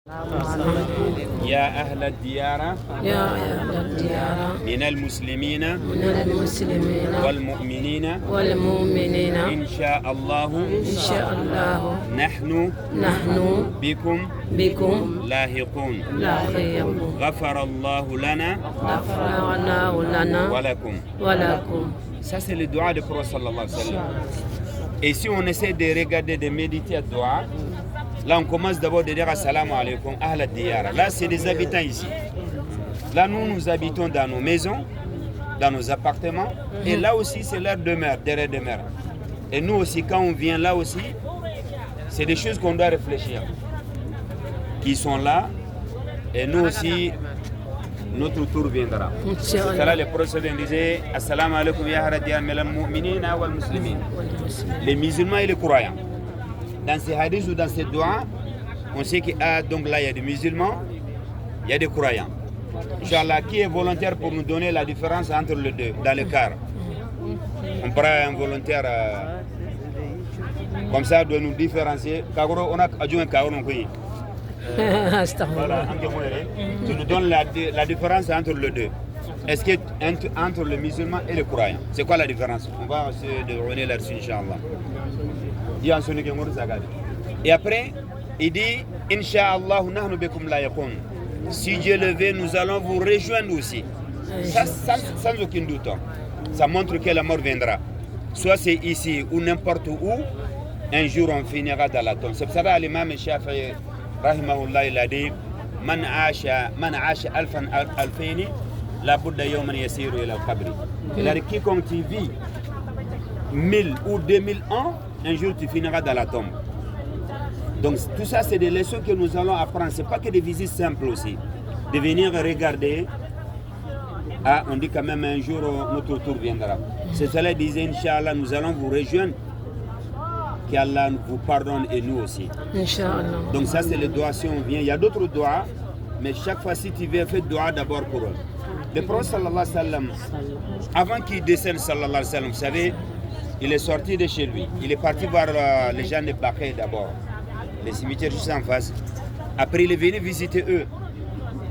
يا أهل الديار من المسلمين والمؤمنين إن شاء الله نحن بكم لاحقون غفر الله لنا ولكم. Ça c'est le dua du prophète sallallahu alayhi wa sallam. Et si on essaie de regarder, de méditer à dua, là on commence d'abord de dire assalamu alaikum ahl ad-diyara. Là c'est des habitants ici. Là nous habitons dans nos maisons, dans nos appartements, et là aussi c'est leur demeure, derrière demeure. Et nous aussi quand on vient là aussi, c'est des choses qu'on doit réfléchir, qui sont là, et nous aussi notre tour viendra. C'est là le prophète disait assalamu alaikum ya ahl ad-diyara min al-mu'minina wal muslimin. Les musulmans et les croyants. Dans ces hadiths ou dans ces doigts, on sait qu'il y a donc là il y a des musulmans, il y a des croyants. Inch'Allah, qui est volontaire pour nous donner la différence entre les deux dans le car? On prend un volontaire comme ça de nous différencier. On a adjoint Kagoro. Voilà, tu nous donnes la différence entre les deux. Est-ce que entre les musulmans et les croyants, c'est quoi la différence? On va essayer de revenir là-dessus, Inch'Allah. Et après, il dit Inch'Allah, si Dieu le veut, nous allons vous rejoindre aussi. Ça, sans aucun doute. Ça montre que la mort viendra. Soit c'est ici ou n'importe où, un jour on finira dans la tombe. C'est pour ça que l'imam Shafi'i, rahimahullah, il a dit Man asha alfan alfayni, la Bouddha yawman yasiru ila al-qabri. Il a dit quiconque qui vit 1000 ou 2000 ans, un jour tu finiras dans la tombe. Donc tout ça c'est des leçons que nous allons apprendre. C'est pas que des visites simples aussi. De venir regarder. Ah, on dit quand même un jour notre tour viendra. C'est cela disait Inch'Allah, nous allons vous rejoindre. Qu'Allah vous pardonne et nous aussi. Inch'Allah. Donc ça c'est le doigt si on vient. Il y a d'autres doigts, mais chaque fois si tu viens, fais doigt d'abord pour eux. Le prophète sallallahu alayhi wa sallam, avant qu'il descende sallallahu alayhi wa sallam, vous savez, il est sorti de chez lui. Il est parti voir les gens de Baqi d'abord, les cimetières juste en face. Après, il est venu visiter eux.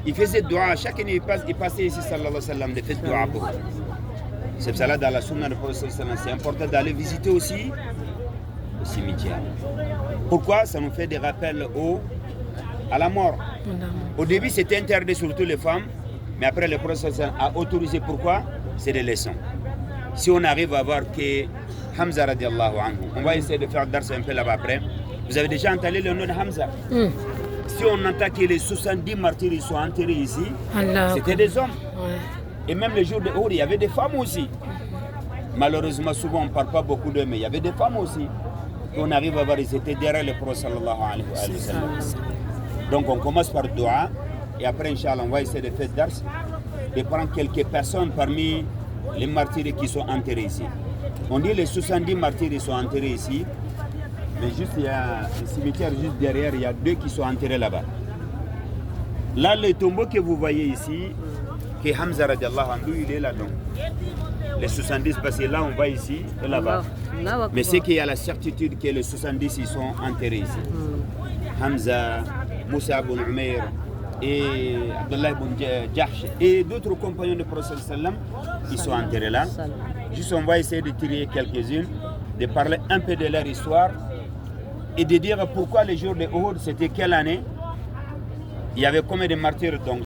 Il faisait doua. Chaque année, il passait ici, sallallahu alayhi wa sallam, de faire doua pour eux. C'est pour ça, dans la sunna du prophète sallallahu alayhi wa sallam, c'est important d'aller visiter aussi le cimetière. Pourquoi? Ça nous fait des rappels à la mort. Au début, c'était interdit, surtout les femmes. Mais après, le prophète sallallahu alayhi wa sallam a autorisé. Pourquoi? C'est des leçons. Si on arrive à voir que Hamza radiallahu anhu, on va essayer de faire d'ars un peu là-bas après. Vous avez déjà entendu le nom de Hamza? Si on entend que les 70 martyrs ils sont enterrés ici, c'était des hommes. Et même le jour de Uhud, il y avait des femmes aussi. Malheureusement, souvent on ne parle pas beaucoup d'eux, mais il y avait des femmes aussi. Et on arrive à voir, ils étaient derrière le prophète sallallahu alayhi wa sallam. Donc on commence par dua, et après, Inch'Allah, on va essayer de faire d'ars, de prendre quelques personnes parmi les martyrs qui sont enterrés ici. On dit les 70 martyrs ils sont enterrés ici, mais juste il y a un cimetière juste derrière, il y a 2 qui sont enterrés là-bas. Là, le tombeau que vous voyez ici, que Hamza radiallahu anhu, il est là donc. Les 70, parce que là on va ici et là-bas. Mais c'est qu'il y a la certitude que les 70 ils sont enterrés ici. Hamza, Moussa ibn Umair et Abdullah ibn Jahsh et d'autres compagnons du prophète sallam, ils sont enterrés là. Juste on va essayer de tirer quelques-unes, de parler un peu de leur histoire et de dire pourquoi le jour de Uhud, c'était quelle année, il y avait combien de martyrs donc.